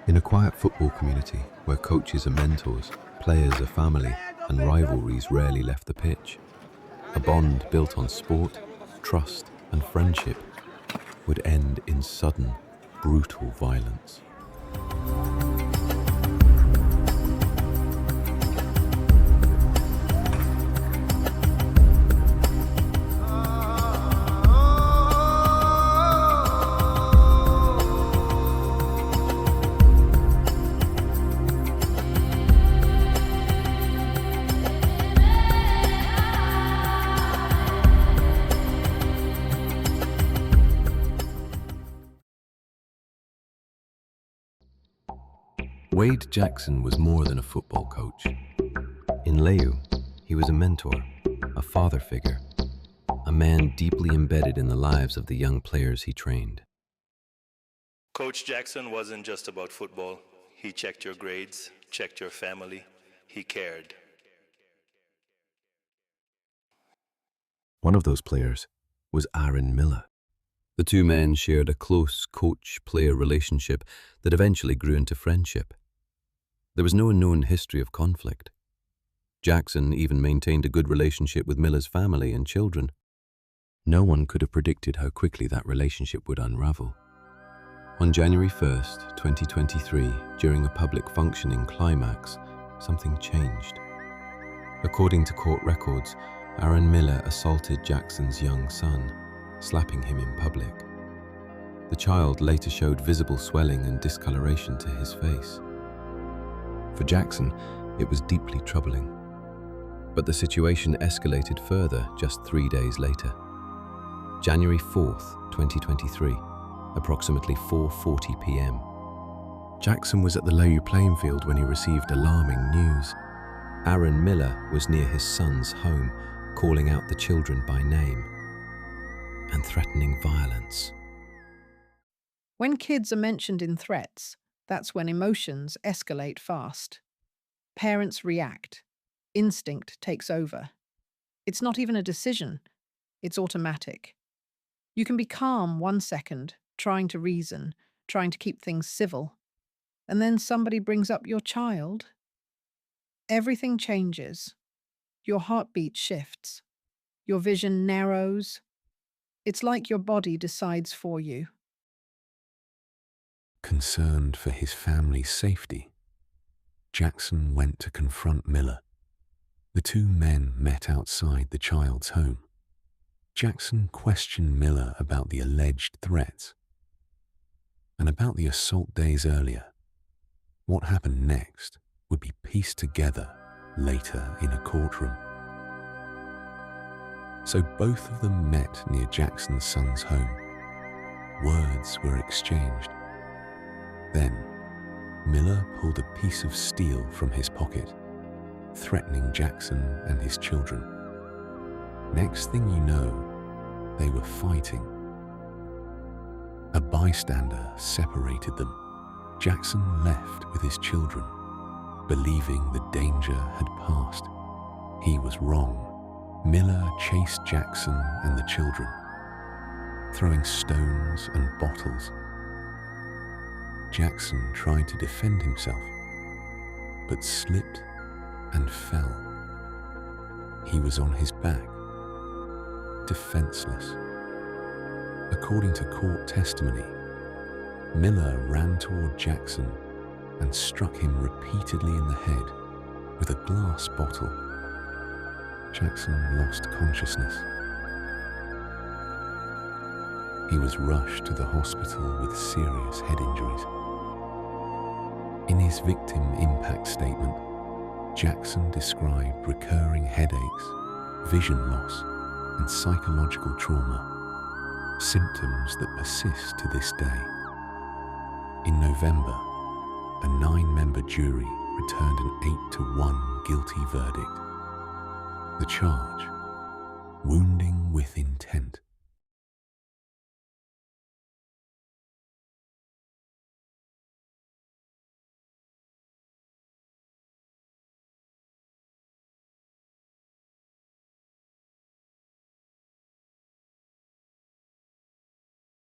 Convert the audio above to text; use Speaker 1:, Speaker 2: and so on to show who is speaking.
Speaker 1: In a quiet football community where coaches are mentors, players are family, and rivalries rarely left the pitch, a bond built on sport, trust, and friendship would end in sudden, brutal violence. Wade Jackson was more than a football coach. In Leu, he was a mentor, a father figure, a man deeply embedded in the lives of the young players he trained.
Speaker 2: Coach Jackson wasn't just about football. He checked your grades, checked your family. He cared.
Speaker 1: One of those players was Aaron Miller. The two men shared a close coach-player relationship that eventually grew into friendship. There was no known history of conflict. Jackson even maintained a good relationship with Miller's family and children. No one could have predicted how quickly that relationship would unravel. On January 1st, 2023, during a public function in Climax, something changed. According to court records, Aaron Miller assaulted Jackson's young son, slapping him in public. The child later showed visible swelling and discoloration to his face. For Jackson, it was deeply troubling. But the situation escalated further just 3 days later. January 4th, 2023, approximately 4:40 p.m. Jackson was at the Leu playing field when he received alarming news. Aaron Miller was near his son's home, calling out the children by name and threatening violence.
Speaker 3: When kids are mentioned in threats, that's when emotions escalate fast. Parents react. Instinct takes over. It's not even a decision. It's automatic. You can be calm 1 second, trying to reason, trying to keep things civil, and then somebody brings up your child. Everything changes. Your heartbeat shifts. Your vision narrows. It's like your body decides for you.
Speaker 4: Concerned for his family's safety, Jackson went to confront Miller. The two men met outside the child's home. Jackson questioned Miller about the alleged threats and about the assault days earlier. What happened next would be pieced together later in a courtroom. So both of them met near Jackson's son's home. Words were exchanged. Then, Miller pulled a piece of steel from his pocket, threatening Jackson and his children. Next thing you know, they were fighting. A bystander separated them. Jackson left with his children, believing the danger had passed. He was wrong. Miller chased Jackson and the children, throwing stones and bottles. Jackson tried to defend himself, but slipped and fell. He was on his back, defenseless. According to court testimony, Miller ran toward Jackson and struck him repeatedly in the head with a glass bottle. Jackson lost consciousness. He was rushed to the hospital with serious head injuries. In his victim impact statement, Jackson described recurring headaches, vision loss, and psychological trauma, symptoms that persist to this day. In November, a 9-member jury returned an 8-1 guilty verdict. The charge: wounding with intent.